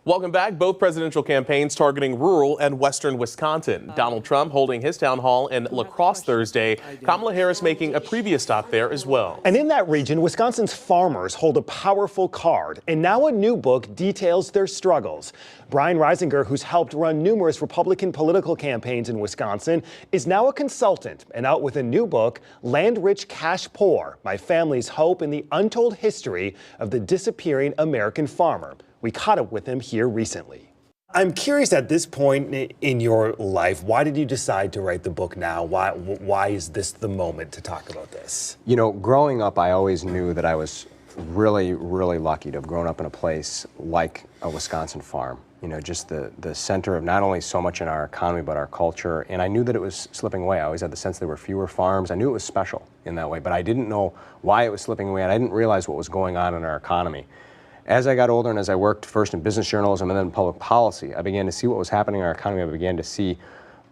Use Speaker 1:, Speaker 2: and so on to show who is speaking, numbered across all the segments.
Speaker 1: Welcome back. Both presidential campaigns targeting rural and western Wisconsin. Donald Trump holding his town hall in La Crosse Thursday. Kamala Harris making a previous stop there as well.
Speaker 2: And in that region, Wisconsin's farmers hold a powerful card. And now a new book details their struggles. Brian Reisinger, who's helped run numerous Republican political campaigns in Wisconsin, is now a consultant and out with a new book, Land Rich, Cash Poor: My Family's Hope in the Untold History of the Disappearing American Farmer. We caught up with him here recently. I'm curious, at this point in your life, why did you decide to write the book now? Why is this the moment to talk about this?
Speaker 3: You know, growing up, I always knew that I was really, really lucky to have grown up in a place like a Wisconsin farm. You know, just the center of not only so much in our economy, but our culture. And I knew that it was slipping away. I always had the sense there were fewer farms. I knew it was special in that way, but I didn't know why it was slipping away, and I didn't realize what was going on in our economy. As I got older and as I worked first in business journalism and then in public policy, I began to see what was happening in our economy. I began to see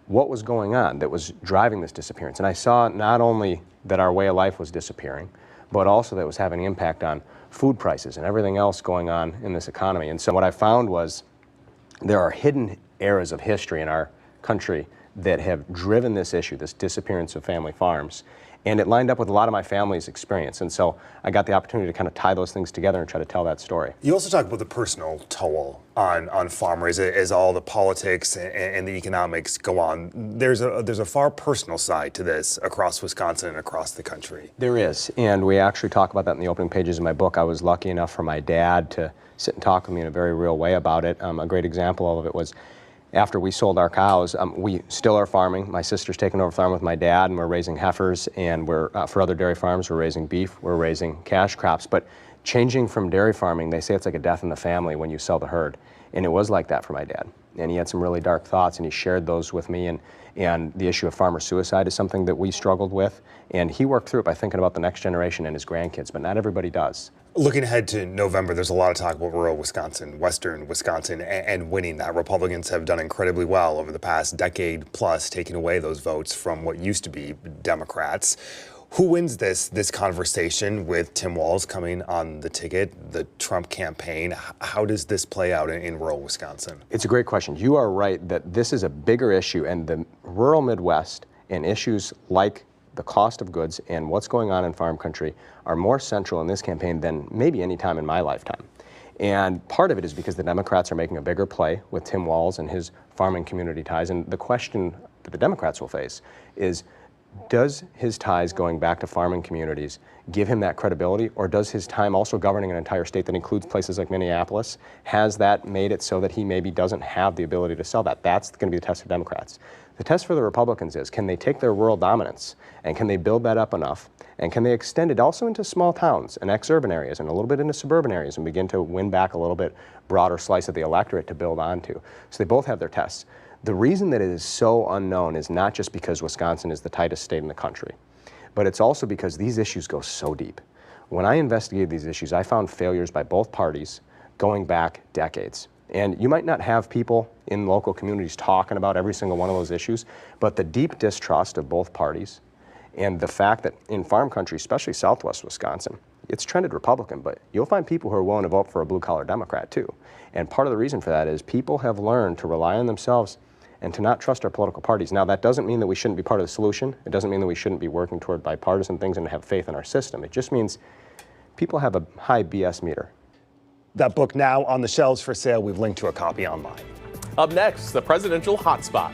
Speaker 3: what was going on that was driving this disappearance. And I saw not only that our way of life was disappearing, but also that it was having an impact on food prices and everything else going on in this economy. And so what I found was there are hidden eras of history in our country that have driven this issue, this disappearance of family farms. And it lined up with a lot of my family's experience. And so I got the opportunity to kind of tie those things together and try to tell that story.
Speaker 2: You also talk about the personal toll on farmers as all the politics and the economics go on. There's a far personal side to this across Wisconsin and across the country.
Speaker 3: There is, and we actually talk about that in the opening pages of my book. I was lucky enough for my dad to sit and talk with me in a very real way about it. A great example of it was after we sold our cows. We still are farming. My sister's taken over farm with my dad, and we're raising heifers, and we're for other dairy farms, we're raising beef, we're raising cash crops. But changing from dairy farming, they say it's like a death in the family when you sell the herd. And it was like that for my dad. And he had some really dark thoughts, and he shared those with me. And the issue of farmer suicide is something that we struggled with. And he worked through it by thinking about the next generation and his grandkids, but not everybody does.
Speaker 2: Looking ahead to November, there's a lot of talk about rural Wisconsin, western Wisconsin, and winning that. Republicans have done incredibly well over the past decade plus, taking away those votes from what used to be Democrats. Who wins this conversation with Tim Walz coming on the ticket, the Trump campaign? How does this play out in rural Wisconsin?
Speaker 3: It's a great question. You are right that this is a bigger issue, and the rural Midwest and issues like the cost of goods and what's going on in farm country are more central in this campaign than maybe any time in my lifetime. And part of it is because the Democrats are making a bigger play with Tim Walz and his farming community ties. And the question that the Democrats will face is, does his ties going back to farming communities give him that credibility, or does his time also governing an entire state that includes places like Minneapolis, has that made it so that he maybe doesn't have the ability to sell that? That's going to be the test for Democrats. The test for the Republicans is, can they take their rural dominance and can they build that up enough, and can they extend it also into small towns and ex-urban areas and a little bit into suburban areas and begin to win back a little bit broader slice of the electorate to build onto? So they both have their tests. The reason that it is so unknown is not just because Wisconsin is the tightest state in the country, but it's also because these issues go so deep. When I investigated these issues, I found failures by both parties going back decades. And you might not have people in local communities talking about every single one of those issues, but the deep distrust of both parties and the fact that in farm country, especially southwest Wisconsin, it's trended Republican, but you'll find people who are willing to vote for a blue-collar Democrat too. And part of the reason for that is people have learned to rely on themselves and to not trust our political parties. Now, that doesn't mean that we shouldn't be part of the solution. It doesn't mean that we shouldn't be working toward bipartisan things and have faith in our system. It just means people have a high BS meter.
Speaker 2: That book now on the shelves for sale. We've linked to a copy online.
Speaker 1: Up next, the presidential hotspot.